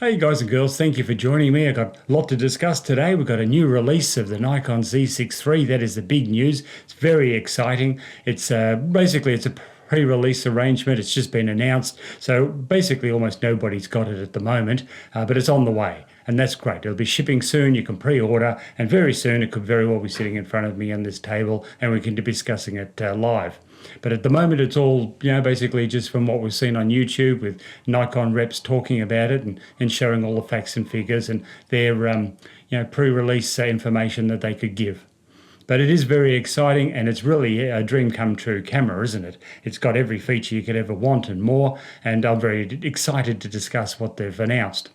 Hey guys and girls, thank you for joining me. I've got a lot to discuss today. We've got a new release of the Nikon Z6III. That is the big news. It's very exciting. It's basically it's a pre-release arrangement. It's just been announced. So basically almost nobody's got it at the moment, but it's on the way. And that's great. It'll be shipping soon. You can pre-order, and very soon it could very well be sitting in front of me on this table, and we can be discussing it live. But at the moment, it's all, basically just from what we've seen on YouTube with Nikon reps talking about it and showing all the facts and figures and their, pre-release information that they could give. But it is very exciting, and it's really a dream come true camera, isn't it? It's got every feature you could ever want and more, and I'm very excited to discuss what they've announced.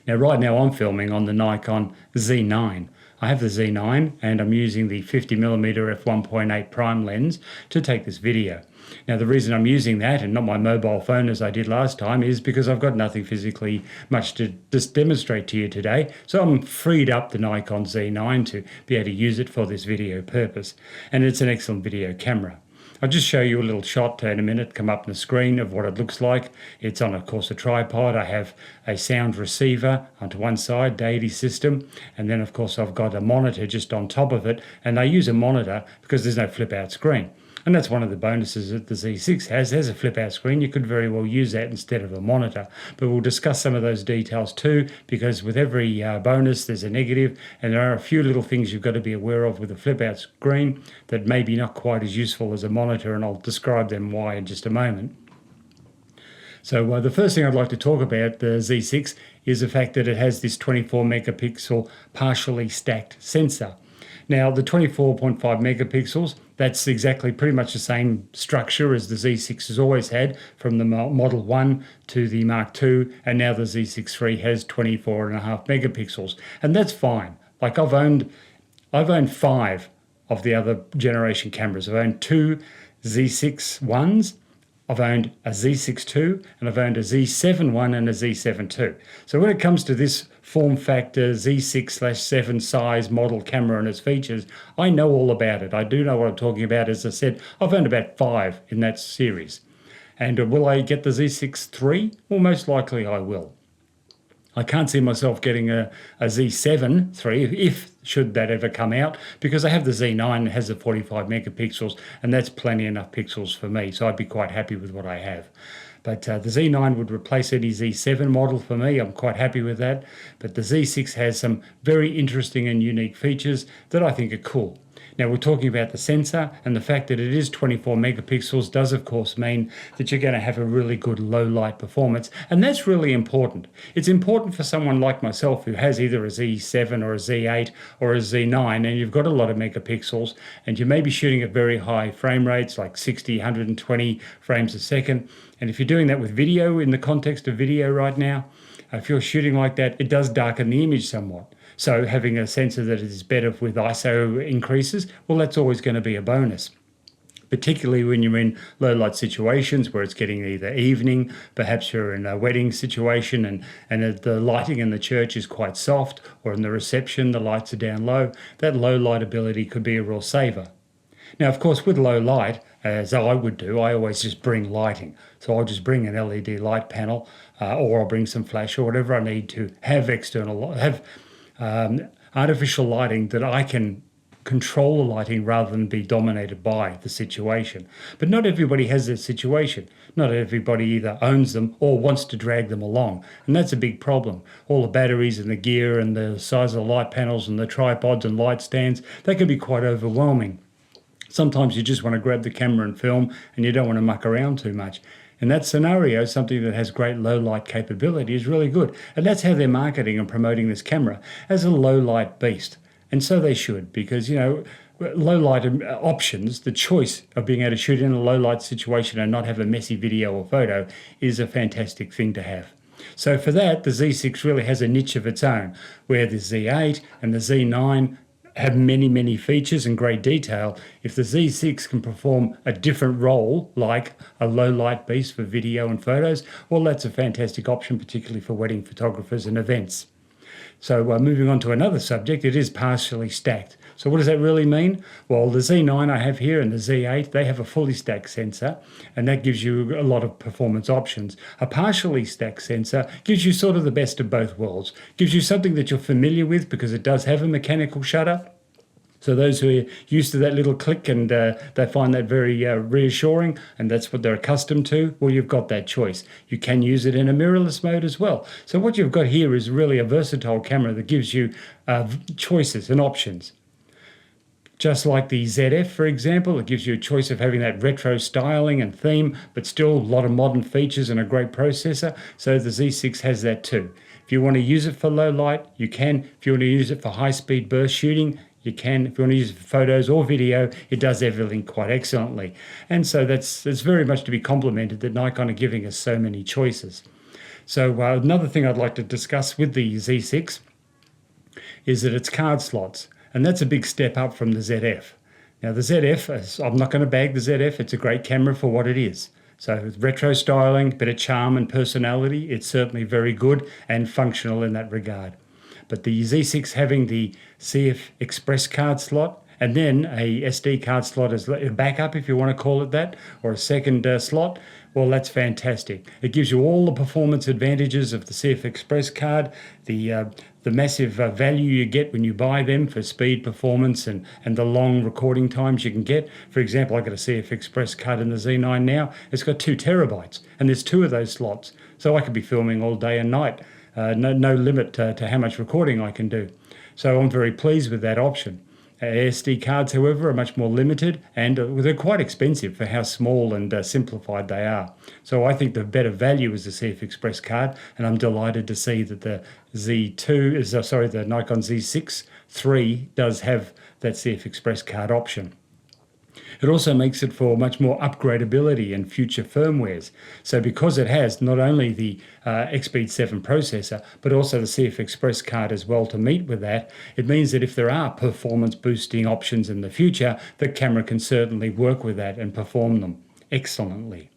Now, right now I'm filming on the Nikon Z9. I have the Z9 and I'm using the 50mm f1.8 prime lens to take this video. Now, the reason I'm using that and not my mobile phone as I did last time is because I've got nothing physically much to just demonstrate to you today. So I'm freed up the Nikon Z9 to be able to use it for this video purpose. And it's an excellent video camera. I'll just show you a little shot in a minute, come up on the screen of what it looks like. It's on, of course, a tripod. I have a sound receiver onto one side, deity system, and then, of course, I've got a monitor just on top of it, and I use a monitor because there's no flip-out screen. And that's one of the bonuses that the Z6 has. There's a flip-out screen. You could very well use that instead of a monitor. But we'll discuss some of those details too, because with every bonus, there's a negative, and there are a few little things you've got to be aware of with a flip-out screen that may be not quite as useful as a monitor, and I'll describe them why in just a moment. So the first thing I'd like to talk about the Z6 is the fact that it has this 24 megapixel partially stacked sensor. Now, the 24.5 megapixels, that's exactly pretty much the same structure as the Z6 has always had, from the Model 1 to the Mark II, and now the Z6III has 24.5 megapixels, and that's fine. Like I've owned 5 of the other generation cameras. I've owned 2 Z6-1s, I've owned a Z6II, and I've owned a Z7-1 and a Z7-2. So when it comes to this form factor Z6/7 size model camera and its features, I know all about it. I do know what I'm talking about. As I said, I've owned about 5 in that series. And will I get the Z6III? Well, most likely I will. I can't see myself getting a Z7 III should that ever come out, because I have the Z9 that has the 45 megapixels, and that's plenty enough pixels for me, so I'd be quite happy with what I have. But the Z9 would replace any Z7 model for me. I'm quite happy with that. But the Z6 has some very interesting and unique features that I think are cool. Now, we're talking about the sensor, and the fact that it is 24 megapixels does, of course, mean that you're going to have a really good low light performance, and that's really important. It's important for someone like myself who has either a Z7 or a Z8 or a Z9, and you've got a lot of megapixels, and you may be shooting at very high frame rates, like 60, 120 frames a second. And if you're doing that with video, in the context of video right now, if you're shooting like that, it does darken the image somewhat. So having a sensor that is better with ISO increases, well, that's always going to be a bonus. Particularly when you're in low light situations where it's getting either evening, perhaps you're in a wedding situation and the lighting in the church is quite soft, or in the reception the lights are down low, that low light ability could be a real saver. Now, of course, with low light, as I would do, I always just bring lighting. So I'll just bring an LED light panel, or I'll bring some flash or whatever I need to have artificial lighting that I can control the lighting rather than be dominated by the situation. But not everybody has that situation. Not everybody either owns them or wants to drag them along. And that's a big problem. All the batteries and the gear and the size of the light panels and the tripods and light stands, they can be quite overwhelming. Sometimes you just want to grab the camera and film, and you don't want to muck around too much. In that scenario, something that has great low light capability is really good. And that's how they're marketing and promoting this camera, as a low light beast. And so they should, because, low light options, the choice of being able to shoot in a low light situation and not have a messy video or photo is a fantastic thing to have. So for that, the Z6 really has a niche of its own, where the Z8 and the Z9 have many, many features and great detail. If the Z6 can perform a different role, like a low light beast for video and photos, well, that's a fantastic option, particularly for wedding photographers and events. So moving on to another subject, it is partially stacked. So what does that really mean? Well, the Z9 I have here and the Z8, they have a fully stacked sensor, and that gives you a lot of performance options. A partially stacked sensor gives you sort of the best of both worlds. Gives you something that you're familiar with because it does have a mechanical shutter. So those who are used to that little click and they find that very reassuring, and that's what they're accustomed to, well, you've got that choice. You can use it in a mirrorless mode as well. So what you've got here is really a versatile camera that gives you choices and options. Just like the ZF, for example, it gives you a choice of having that retro styling and theme, but still a lot of modern features and a great processor. So the Z6 has that too. If you want to use it for low light, you can. If you want to use it for high-speed burst shooting, you can. If you want to use it for photos or video, it does everything quite excellently. And so that's very much to be complimented that Nikon are giving us so many choices. So another thing I'd like to discuss with the Z6 is that it's card slots. And that's a big step up from the ZF. Now the ZF, I'm not going to bag the ZF, it's a great camera for what it is. So with retro styling, bit of charm and personality, it's certainly very good and functional in that regard. But the Z6 having the CF Express card slot and then a SD card slot as a backup, if you want to call it that, or a second slot, well, that's fantastic. It gives you all the performance advantages of the CF Express card, the massive value you get when you buy them for speed, performance, and the long recording times you can get. For example, I've got a CF Express card in the Z9 now. It's got 2 terabytes, and there's 2 of those slots. So I could be filming all day and night. No limit to how much recording I can do. So I'm very pleased with that option. SD cards, however, are much more limited and they're quite expensive for how small and simplified they are. So I think the better value is the CF Express card, and I'm delighted to see that the the Nikon Z6III does have that CF Express card option. It also makes it for much more upgradability and future firmwares. So because it has not only the XPEED 7 processor, but also the CF Express card as well to meet with that, it means that if there are performance boosting options in the future, the camera can certainly work with that and perform them excellently.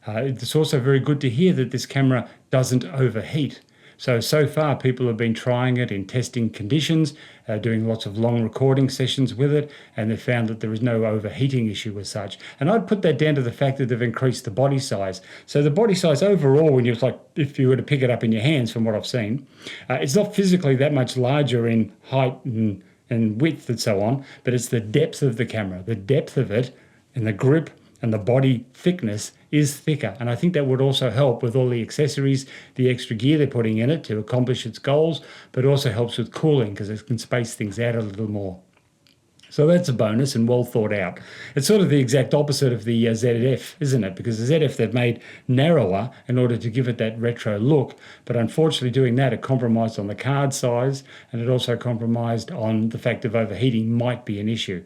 It's also very good to hear that this camera doesn't overheat. So far people have been trying it in testing conditions, doing lots of long recording sessions with it, and they've found that there is no overheating issue as such. And I'd put that down to the fact that they've increased the body size. So the body size overall, when if you were to pick it up in your hands from what I've seen, it's not physically that much larger in height and width and so on, but it's the depth of the camera. The depth of it and the grip and the body thickness is thicker. And I think that would also help with all the accessories, the extra gear they're putting in it to accomplish its goals, but also helps with cooling because it can space things out a little more. So that's a bonus and well thought out. It's sort of the exact opposite of the ZF, isn't it? Because the ZF they've made narrower in order to give it that retro look, but unfortunately doing that it compromised on the card size, and it also compromised on the fact of overheating might be an issue.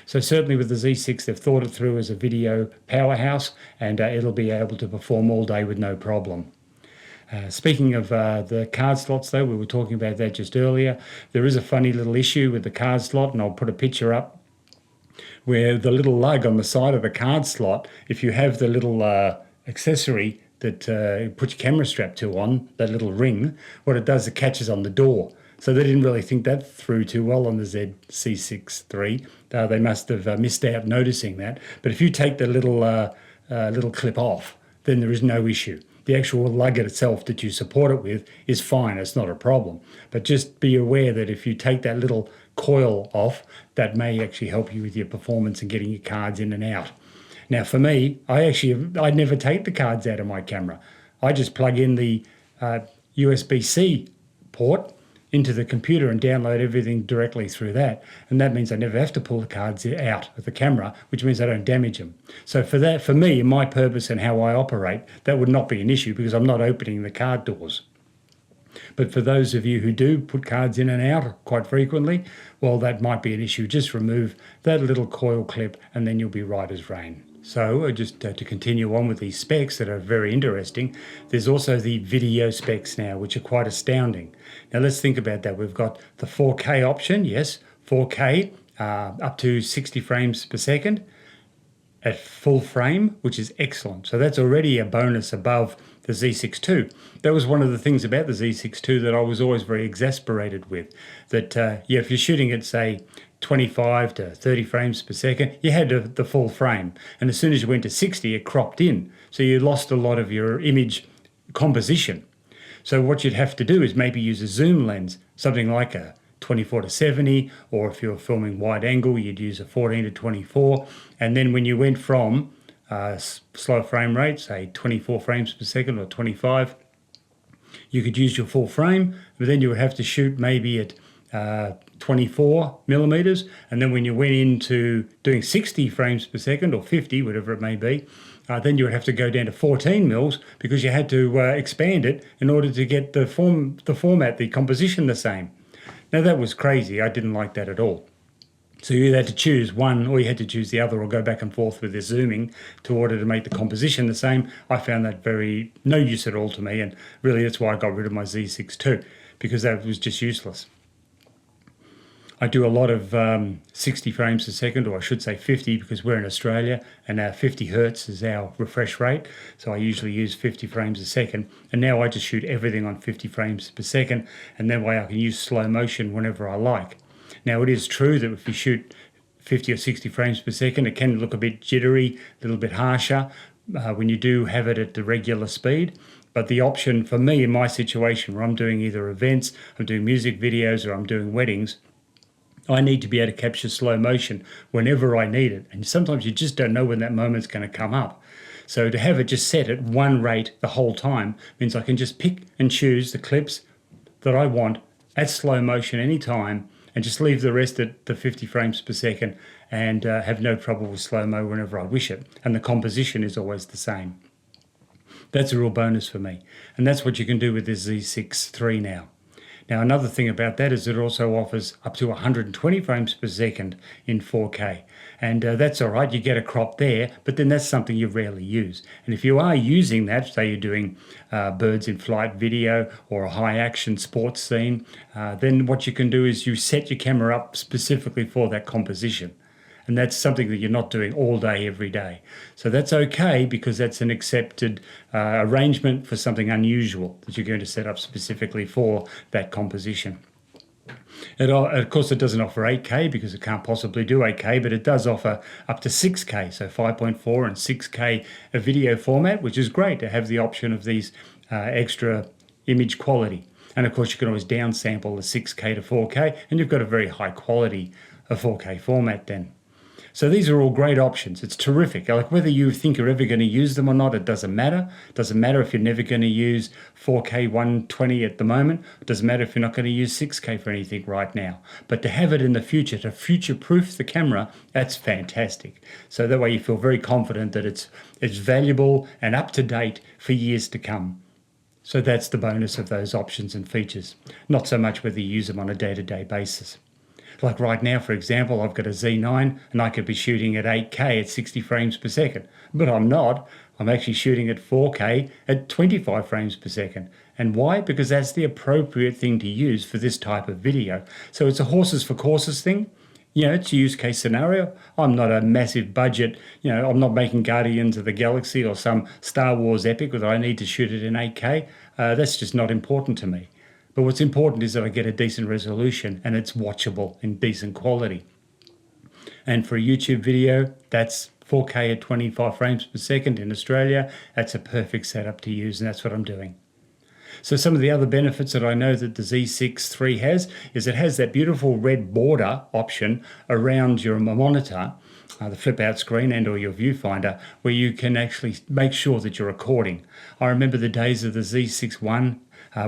So certainly with the Z6 they've thought it through as a video powerhouse, and it'll be able to perform all day with no problem. Speaking of the card slots though, we were talking about that just earlier. There is a funny little issue with the card slot, and I'll put a picture up where the little lug on the side of the card slot, if you have the little accessory that you put your camera strap to on, that little ring, what it does, it catches on the door. So they didn't really think that through too well on the Z6III. They must have missed out noticing that. But if you take the little clip off, then there is no issue. The actual lug itself that you support it with is fine, it's not a problem. But just be aware that if you take that little coil off, that may actually help you with your performance and getting your cards in and out. Now for me, I never take the cards out of my camera. I just plug in the USB-C port into the computer and download everything directly through that. And that means I never have to pull the cards out of the camera, which means I don't damage them. So for me, my purpose and how I operate, that would not be an issue because I'm not opening the card doors. But for those of you who do put cards in and out quite frequently, well, that might be an issue. Just remove that little coil clip and then you'll be right as rain. So just to continue on with these specs that are very interesting, there's also the video specs now, which are quite astounding. Now let's think about that. We've got the 4K option, yes, 4K up to 60 frames per second at full frame, which is excellent. So that's already a bonus above the Z6II. That was one of the things about the Z6II that I was always very exasperated with. That if you're shooting at say 25 to 30 frames per second, you had the full frame. And as soon as you went to 60, it cropped in. So you lost a lot of your image composition. So what you'd have to do is maybe use a zoom lens, something like a 24 to 70, or if you're filming wide angle, you'd use a 14 to 24. And then when you went from slow frame rate, say 24 frames per second or 25, you could use your full frame, but then you would have to shoot maybe at 24 millimeters. And then when you went into doing 60 frames per second or 50, whatever it may be, then you would have to go down to 14 mils because you had to expand it in order to get the format, the composition the same. Now that was crazy. I didn't like that at all. So you either had to choose one or you had to choose the other, or go back and forth with the zooming in order to make the composition the same. I found that no use at all to me, and really that's why I got rid of my Z6 II, because that was just useless. I do a lot of 60 frames a second, or I should say 50, because we're in Australia and 50 hertz is our refresh rate. So I usually use 50 frames a second. And now I just shoot everything on 50 frames per second, and that way I can use slow motion whenever I like. Now it is true that if you shoot 50 or 60 frames per second, it can look a bit jittery, a little bit harsher when you do have it at the regular speed. But the option for me in my situation where I'm doing either events, I'm doing music videos, or I'm doing weddings, I need to be able to capture slow motion whenever I need it. And sometimes you just don't know when that moment's going to come up. So to have it just set at one rate the whole time means I can just pick and choose the clips that I want at slow motion anytime, and just leave the rest at the 50 frames per second and have no trouble with slow-mo whenever I wish it. And the composition is always the same. That's a real bonus for me. And that's what you can do with this Z6 III now. Now, another thing about that is it also offers up to 120 frames per second in 4K. And that's all right, you get a crop there, but then that's something you rarely use. And if you are using that, say you're doing birds in flight video or a high action sports scene, then what you can do is you set your camera up specifically for that composition. And that's something that you're not doing all day, every day. So that's okay, because that's an accepted arrangement for something unusual that you're going to set up specifically for that composition. Of course, it doesn't offer 8K because it can't possibly do 8K, but it does offer up to 6K, so 5.4 and 6K a video format, which is great to have the option of these extra image quality. And of course, you can always downsample the 6K to 4K, and you've got a very high quality 4K format then. So these are all great options. It's terrific. Like, whether you think you're ever going to use them or not, it doesn't matter. It doesn't matter if you're never going to use 4K 120 at the moment. It doesn't matter if you're not going to use 6K for anything right now. But to have it in the future, to future-proof the camera, that's fantastic. So that way you feel very confident that it's valuable and up to date for years to come. So that's the bonus of those options and features. Not so much whether you use them on a day-to-day basis. Like right now, for example, I've got a Z9 and I could be shooting at 8K at 60 frames per second, but I'm not. I'm actually shooting at 4K at 25 frames per second. And why? Because that's the appropriate thing to use for this type of video. So it's a horses for courses thing. You know, it's a use case scenario. I'm not a massive budget, I'm not making Guardians of the Galaxy or some Star Wars epic that I need to shoot it in 8K. That's just not important to me. But what's important is that I get a decent resolution and it's watchable in decent quality. And for a YouTube video, that's 4K at 25 frames per second in Australia. That's a perfect setup to use, and that's what I'm doing. So some of the other benefits that I know that the Z6 III has is it has that beautiful red border option around your monitor, the flip out screen and or your viewfinder, where you can actually make sure that you're recording. I remember the days of the Z6 I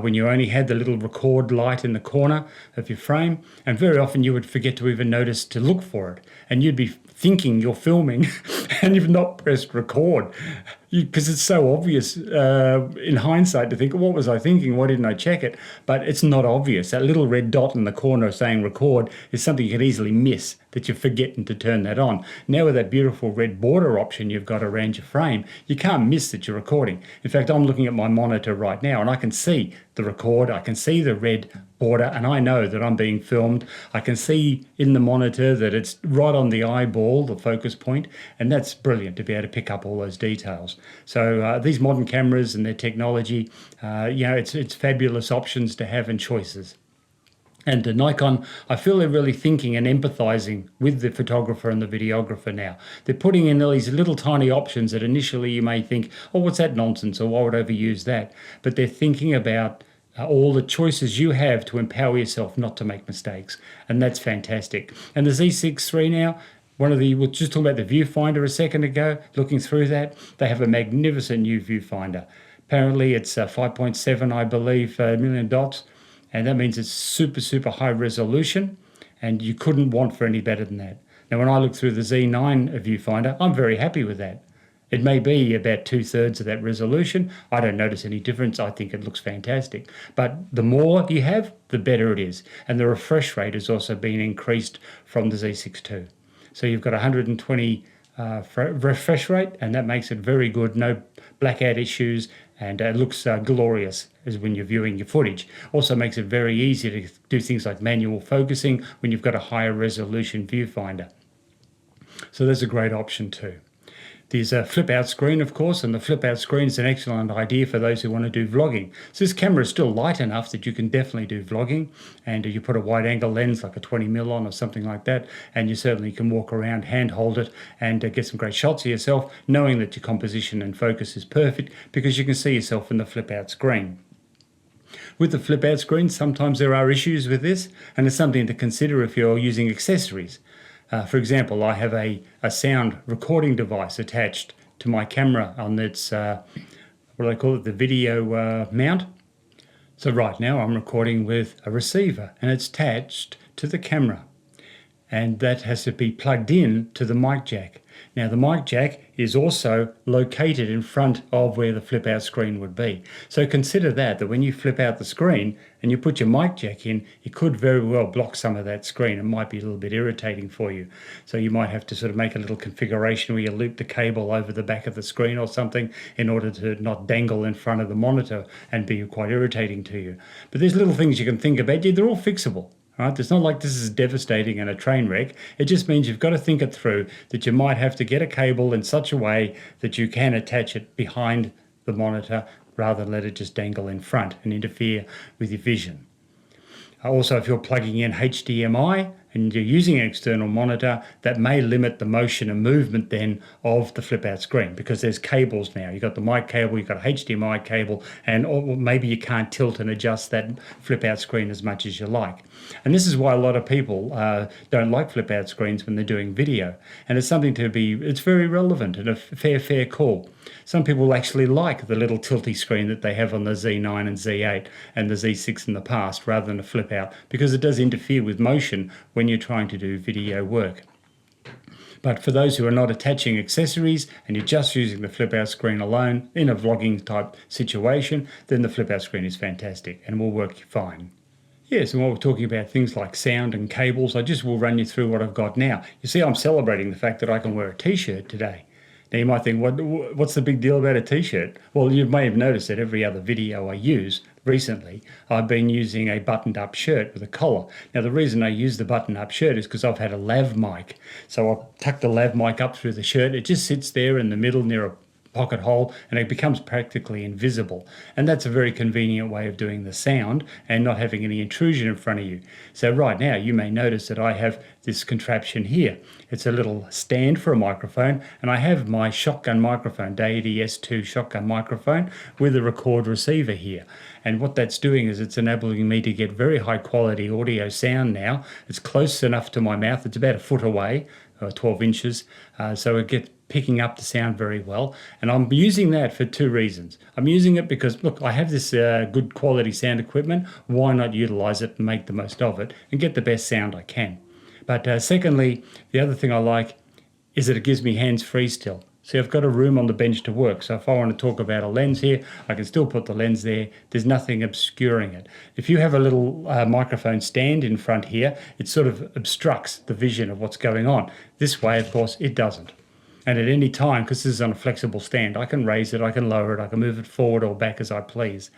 when you only had the little record light in the corner of your frame, and very often you would forget to even notice to look for it, and you'd be thinking you're filming and you've not pressed record, because it's so obvious in hindsight to think, what was I thinking? Why didn't I check it? But it's not obvious. That little red dot in the corner saying record is something you could easily miss, that you're forgetting to turn that on. Now with that beautiful red border option you've got around your frame, you can't miss that you're recording. In fact, I'm looking at my monitor right now and I can see the record, I can see the red border, and I know that I'm being filmed. I can see in the monitor that it's right on the eyeball, the focus point, and that's brilliant to be able to pick up all those details. So these modern cameras and their technology, it's fabulous options to have and choices. And the Nikon, I feel they're really thinking and empathizing with the photographer and the videographer now. They're putting in all these little tiny options that initially you may think, oh, what's that nonsense, or why would I ever use that? But they're thinking about all the choices you have to empower yourself not to make mistakes. And that's fantastic. And the Z6III now, we were just talking about the viewfinder a second ago, looking through that, they have a magnificent new viewfinder. Apparently it's 5.7, I believe, million dots. And that means it's super, super high resolution, and you couldn't want for any better than that. Now, when I look through the Z9 viewfinder, I'm very happy with that. It may be about 2/3 of that resolution. I don't notice any difference. I think it looks fantastic. But the more you have, the better it is. And the refresh rate has also been increased from the Z6II. So you've got 120 refresh rate, and that makes it very good. No blackout issues, and it looks glorious as when you're viewing your footage. Also makes it very easy to do things like manual focusing when you've got a higher resolution viewfinder. So that's a great option too. There's a flip out screen, of course, and the flip out screen is an excellent idea for those who want to do vlogging. So this camera is still light enough that you can definitely do vlogging, and you put a wide angle lens like a 20mm on or something like that, and you certainly can walk around, hand hold it, and get some great shots of yourself, knowing that your composition and focus is perfect because you can see yourself in the flip out screen. With the flip out screen, sometimes there are issues with this, and it's something to consider if you're using accessories. For example, I have a sound recording device attached to my camera on its, what do they call it, the video mount. So right now I'm recording with a receiver, and it's attached to the camera. And that has to be plugged in to the mic jack. Now the mic jack is also located in front of where the flip out screen would be. So consider that when you flip out the screen and you put your mic jack in, it could very well block some of that screen. It might be a little bit irritating for you. So you might have to sort of make a little configuration where you loop the cable over the back of the screen or something in order to not dangle in front of the monitor and be quite irritating to you. But there's little things you can think about. Yeah, they're all fixable. Right? It's not like this is devastating and a train wreck. It just means you've got to think it through, that you might have to get a cable in such a way that you can attach it behind the monitor rather than let it just dangle in front and interfere with your vision. Also, if you're plugging in HDMI and you're using an external monitor, that may limit the motion and movement then of the flip out screen, because there's cables now. You've got the mic cable, you've got a HDMI cable, and maybe you can't tilt and adjust that flip out screen as much as you like. And this is why a lot of people don't like flip out screens when they're doing video. And it's something it's very relevant and a fair call. Some people actually like the little tilty screen that they have on the Z9 and Z8 and the Z6 in the past rather than a flip out, because it does interfere with motion when you're trying to do video work. But for those who are not attaching accessories and you're just using the flip out screen alone in a vlogging type situation, then the flip out screen is fantastic and will work fine. Yes, and while we're talking about things like sound and cables, I just will run you through what I've got now. You see, I'm celebrating the fact that I can wear a t-shirt today. Now you might think, what's the big deal about a t-shirt? Well, you may have noticed that every other video I use recently, I've been using a buttoned-up shirt with a collar. Now the reason I use the buttoned-up shirt is because I've had a lav mic. So I'll tuck the lav mic up through the shirt. It just sits there in the middle near a pocket hole, and it becomes practically invisible. And that's a very convenient way of doing the sound and not having any intrusion in front of you. So right now you may notice that I have this contraption here. It's a little stand for a microphone, and I have my shotgun microphone, Deity S2 shotgun microphone with a record receiver here. And what that's doing is it's enabling me to get very high quality audio sound now. It's close enough to my mouth. It's about a foot away, 12 inches. So it gets picking up the sound very well. And I'm using that for two reasons. I'm using it because, look, I have this good quality sound equipment. Why not utilize it and make the most of it and get the best sound I can? But secondly, the other thing I like is that it gives me hands-free still. See, I've got a room on the bench to work. So if I want to talk about a lens here, I can still put the lens there. There's nothing obscuring it. If you have a little microphone stand in front here, it sort of obstructs the vision of what's going on. This way, of course, it doesn't. And at any time, because this is on a flexible stand, I can raise it, I can lower it, I can move it forward or back as I please.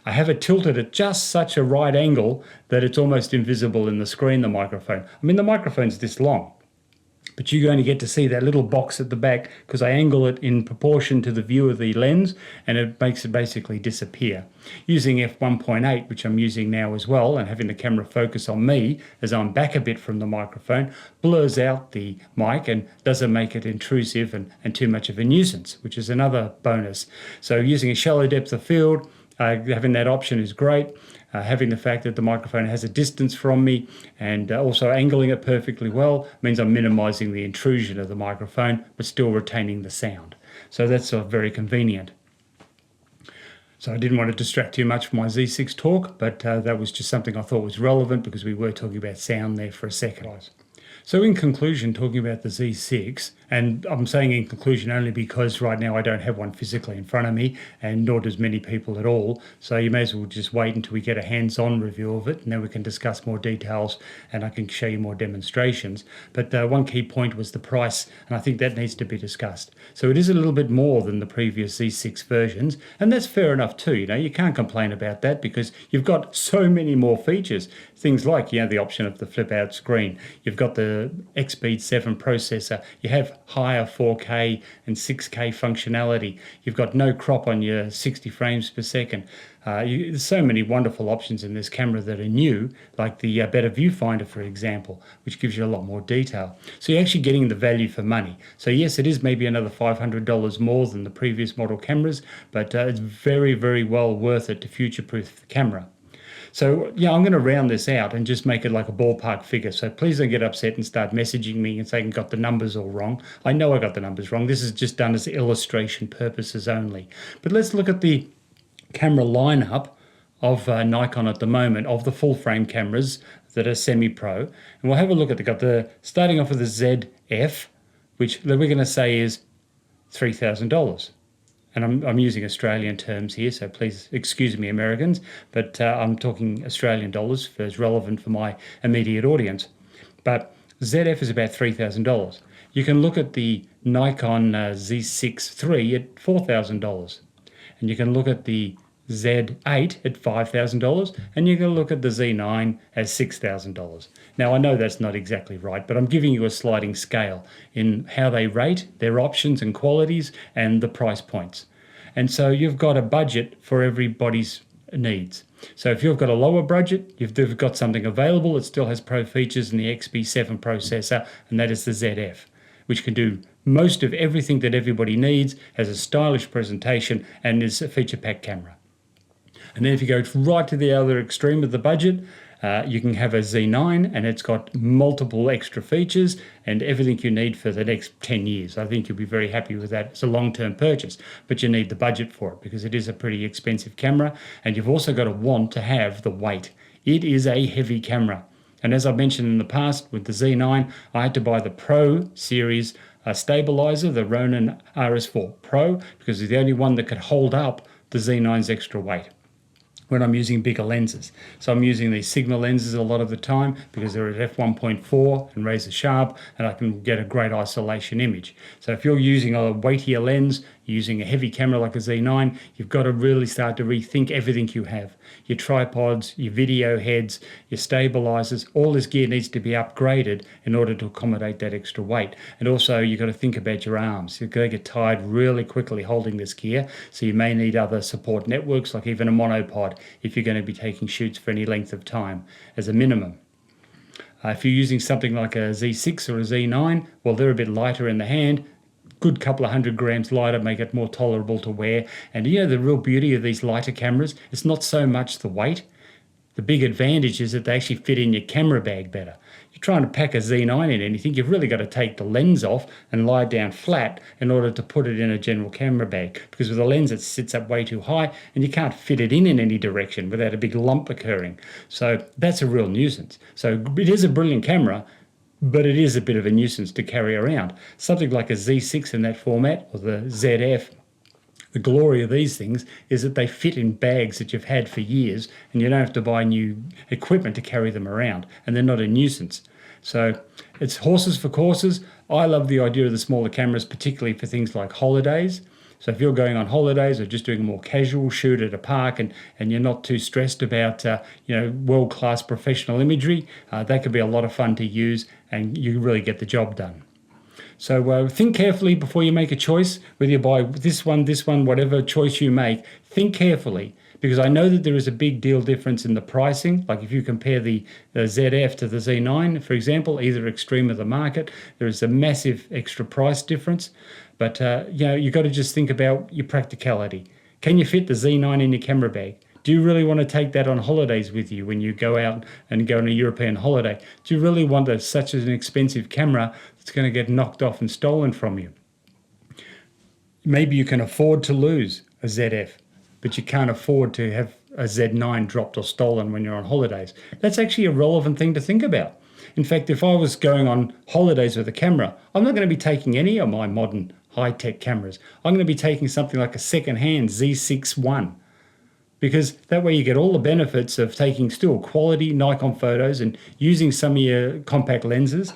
I have it tilted at just such a right angle that it's almost invisible in the screen, the microphone. I mean, the microphone's this long. but you only get to see that little box at the back because I angle it in proportion to the view of the lens, and it makes it basically disappear. Using f1.8, which I'm using now as well, and having the camera focus on me as I'm back a bit from the microphone, blurs out the mic and doesn't make it intrusive and too much of a nuisance, which is another bonus. So using a shallow depth of field, having that option is great. Having the fact that the microphone has a distance from me and also angling it perfectly well means I'm minimizing the intrusion of the microphone but still retaining the sound. So that's very convenient. So I didn't want to distract too much from my Z6 talk, but that was just something I thought was relevant because we were talking about sound there for a second. So in conclusion, talking about the Z6, and I'm saying in conclusion only because right now I don't have one physically in front of me, and nor does many people at all. So you may as well just wait until we get a hands-on review of it, and then we can discuss more details and I can show you more demonstrations. But one key point was the price, and I think that needs to be discussed. So it is a little bit more than the previous Z6 versions, and that's fair enough too. You can't complain about that because you've got so many more features. Things like, the option of the flip-out screen. You've got the X-Speed 7 processor. You have higher 4K and 6K functionality. You've got no crop on your 60 frames per second. There's so many wonderful options in this camera that are new, like the better viewfinder, for example, which gives you a lot more detail. So you're actually getting the value for money. So yes, it is maybe another $500 more than the previous model cameras, but it's very, very well worth it to future-proof the camera. So I'm going to round this out and just make it like a ballpark figure. So please don't get upset and start messaging me and saying I got the numbers all wrong. I know I got the numbers wrong. This is just done as illustration purposes only. But let's look at the camera lineup of Nikon at the moment, of the full frame cameras that are semi-pro. And we'll have a look at starting off with the ZF, which we're going to say is $3,000. And I'm using Australian terms here, so please excuse me, Americans, but I'm talking Australian dollars as relevant for my immediate audience. But ZF is about $3,000. You can look at the Nikon Z6III at $4,000. And you can look at the Z8 at $5,000, and you can look at the Z9 as $6,000. Now, I know that's not exactly right, but I'm giving you a sliding scale in how they rate, their options and qualities, and the price points. And so you've got a budget for everybody's needs. So if you've got a lower budget, you've got something available that still has pro features in the XB7 processor, and that is the ZF, which can do most of everything that everybody needs, has a stylish presentation, and is a feature-packed camera. And then if you go right to the other extreme of the budget, you can have a Z9, and it's got multiple extra features and everything you need for the next 10 years. I think you'll be very happy with that. It's a long-term purchase, but you need the budget for it because it is a pretty expensive camera, and you've also got to want to have the weight. It is a heavy camera. And as I mentioned in the past with the Z9, I had to buy the Pro series stabilizer, the Ronin RS4 Pro, because it's the only one that could hold up the Z9's extra weight when I'm using bigger lenses. So I'm using these Sigma lenses a lot of the time because they're at f1.4 and razor sharp, and I can get a great isolation image. So if you're using a weightier lens, using a heavy camera like a Z9, you've got to really start to rethink everything you have. Your tripods, your video heads, your stabilizers, all this gear needs to be upgraded in order to accommodate that extra weight. And also you've got to think about your arms. You're going to get tired really quickly holding this gear, so you may need other support networks like even a monopod if you're going to be taking shoots for any length of time as a minimum. If you're using something like a Z6 or a Z9, well, they're a bit lighter in the hand. Good couple of 100 grams lighter, make it more tolerable to wear. And the real beauty of these lighter cameras, it's not so much the weight. The big advantage is that they actually fit in your camera bag better. You're trying to pack a Z9 in anything, you've really got to take the lens off and lie down flat in order to put it in a general camera bag, because with a lens it sits up way too high and you can't fit it in any direction without a big lump occurring. So that's a real nuisance. So it is a brilliant camera, but it is a bit of a nuisance to carry around. Something like a Z6 in that format, or the ZF, the glory of these things is that they fit in bags that you've had for years, and you don't have to buy new equipment to carry them around, and they're not a nuisance. So it's horses for courses. I love the idea of the smaller cameras, particularly for things like holidays. So if you're going on holidays or just doing a more casual shoot at a park and you're not too stressed about world-class professional imagery, that could be a lot of fun to use, and you really get the job done. So think carefully before you make a choice, whether you buy this one, whatever choice you make, think carefully, because I know that there is a big deal difference in the pricing. Like if you compare the ZF to the Z9, for example, either extreme of the market, there is a massive extra price difference. But you've got to just think about your practicality. Can you fit the Z9 in your camera bag? Do you really want to take that on holidays with you when you go out and go on a European holiday? Do you really want such an expensive camera that's going to get knocked off and stolen from you? Maybe you can afford to lose a ZF, but you can't afford to have a Z9 dropped or stolen when you're on holidays. That's actually a relevant thing to think about. In fact, if I was going on holidays with a camera, I'm not going to be taking any of my modern high-tech cameras. I'm going to be taking something like a second-hand Z6I, because that way you get all the benefits of taking still quality Nikon photos and using some of your compact lenses.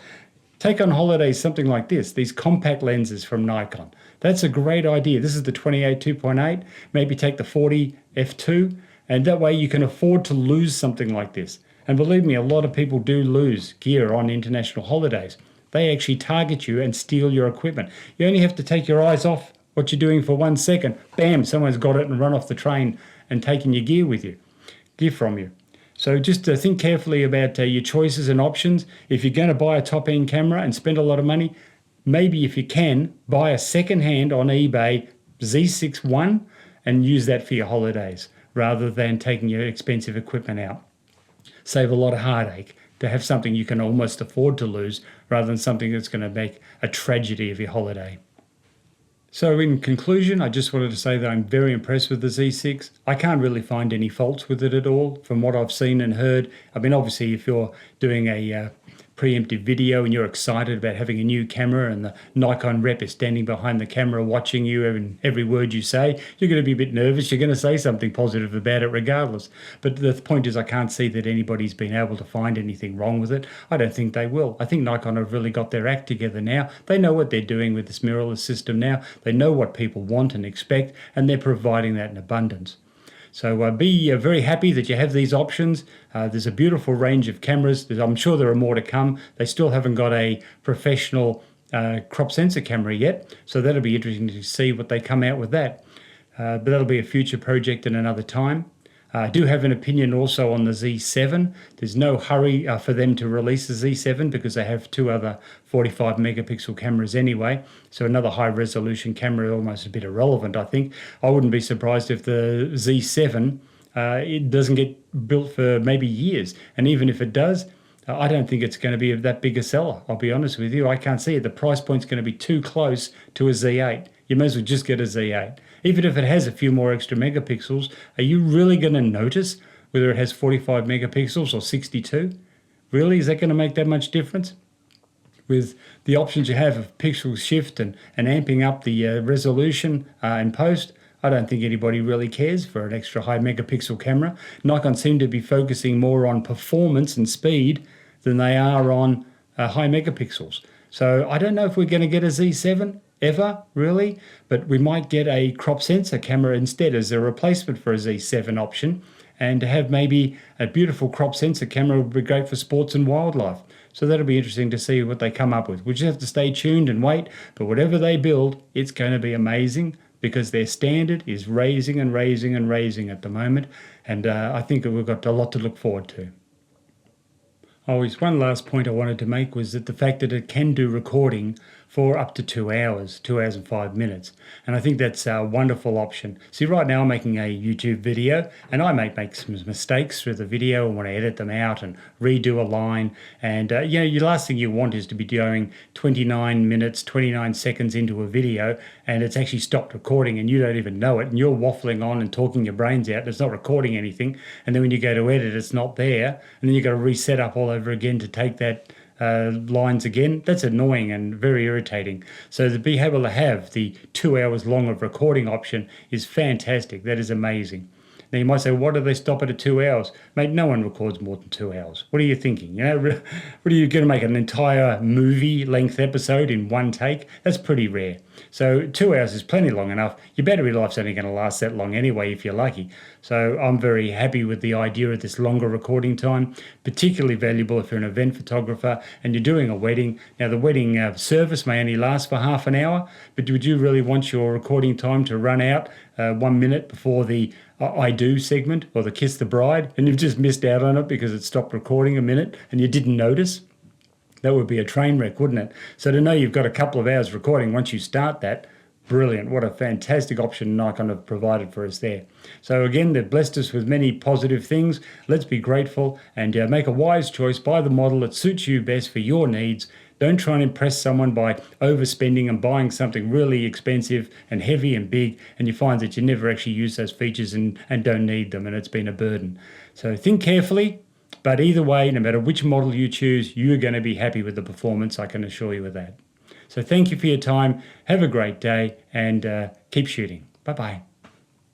Take on holidays something like this, these compact lenses from Nikon. That's a great idea. This is the 28 2.8, maybe take the 40 f2, and that way you can afford to lose something like this. And believe me, a lot of people do lose gear on international holidays. They actually target you and steal your equipment. You only have to take your eyes off what you're doing for 1 second. Bam, someone's got it and run off the train and taking your gear from you. So just think carefully about your choices and options. If you're going to buy a top-end camera and spend a lot of money, maybe if you can, buy a second-hand on eBay Z6I and use that for your holidays rather than taking your expensive equipment out. Save a lot of heartache to have something you can almost afford to lose rather than something that's going to make a tragedy of your holiday. So in conclusion, I just wanted to say that I'm very impressed with the Z6. I can't really find any faults with it at all from what I've seen and heard. I mean, obviously, if you're doing a preemptive video and you're excited about having a new camera and the Nikon rep is standing behind the camera watching you and every word you say, you're going to be a bit nervous. You're going to say something positive about it regardless. But the point is, I can't see that anybody's been able to find anything wrong with it. I don't think they will. I think Nikon have really got their act together now. They know what they're doing with this mirrorless system now. They know what people want and expect, and they're providing that in abundance. So be very happy that you have these options. There's a beautiful range of cameras. I'm sure there are more to come. They still haven't got a professional crop sensor camera yet, so that'll be interesting to see what they come out with that. But that'll be a future project in another time. I do have an opinion also on the Z7. There's no hurry for them to release the Z7 because they have 2 other 45 megapixel cameras anyway. So another high resolution camera, almost a bit irrelevant, I think. I wouldn't be surprised if the Z7, it doesn't get built for maybe years. And even if it does, I don't think it's going to be that big a seller. I'll be honest with you. I can't see it. The price point's going to be too close to a Z8. You may as well just get a Z8. Even if it has a few more extra megapixels, are you really going to notice whether it has 45 megapixels or 62? Really? Is that going to make that much difference? With the options you have of pixel shift and amping up the resolution in post, I don't think anybody really cares for an extra high megapixel camera. Nikon seem to be focusing more on performance and speed than they are on high megapixels. So I don't know if we're going to get a Z7 ever, really, but we might get a crop sensor camera instead as a replacement for a Z7 option, and to have maybe a beautiful crop sensor camera would be great for sports and wildlife. So that'll be interesting to see what they come up with. We just have to stay tuned and wait, but whatever they build, it's going to be amazing because their standard is raising and raising and raising at the moment, and I think we've got a lot to look forward to. Always one last point I wanted to make was that the fact that it can do recording for up to 2 hours, 2 hours and 5 minutes. And I think that's a wonderful option. See, right now I'm making a YouTube video and I might make some mistakes through the video and want to edit them out and redo a line. And your last thing you want is to be doing 29 minutes, 29 seconds into a video and it's actually stopped recording and you don't even know it and you're waffling on and talking your brains out and it's not recording anything. And then when you go to edit, it's not there. And then you've got to reset up all over again to take that lines again. That's annoying and very irritating. So to be able to have the 2 hours long of recording option is fantastic. That is amazing. Now you might say, why do they stop it at 2 hours? Mate, no one records more than 2 hours. What are you thinking? What are you going to make an entire movie length episode in one take? That's pretty rare. So 2 hours is plenty long enough. Your battery life's only going to last that long anyway if you're lucky. So I'm very happy with the idea of this longer recording time, particularly valuable if you're an event photographer and you're doing a wedding. Now the wedding service may only last for half an hour, but would you really want your recording time to run out 1 minute before the I do segment or the kiss the bride, and you've just missed out on it because it stopped recording a minute and you didn't notice? That would be a train wreck, wouldn't it? So to know you've got a couple of hours recording once you start that, brilliant. What a fantastic option Nikon have provided for us there. So again, they've blessed us with many positive things. Let's be grateful and make a wise choice. Buy the model that suits you best for your needs. Don't try and impress someone by overspending and buying something really expensive and heavy and big, and you find that you never actually use those features and don't need them, and it's been a burden. So think carefully. But either way, no matter which model you choose, you're going to be happy with the performance, I can assure you of that. So thank you for your time. Have a great day and keep shooting. Bye-bye.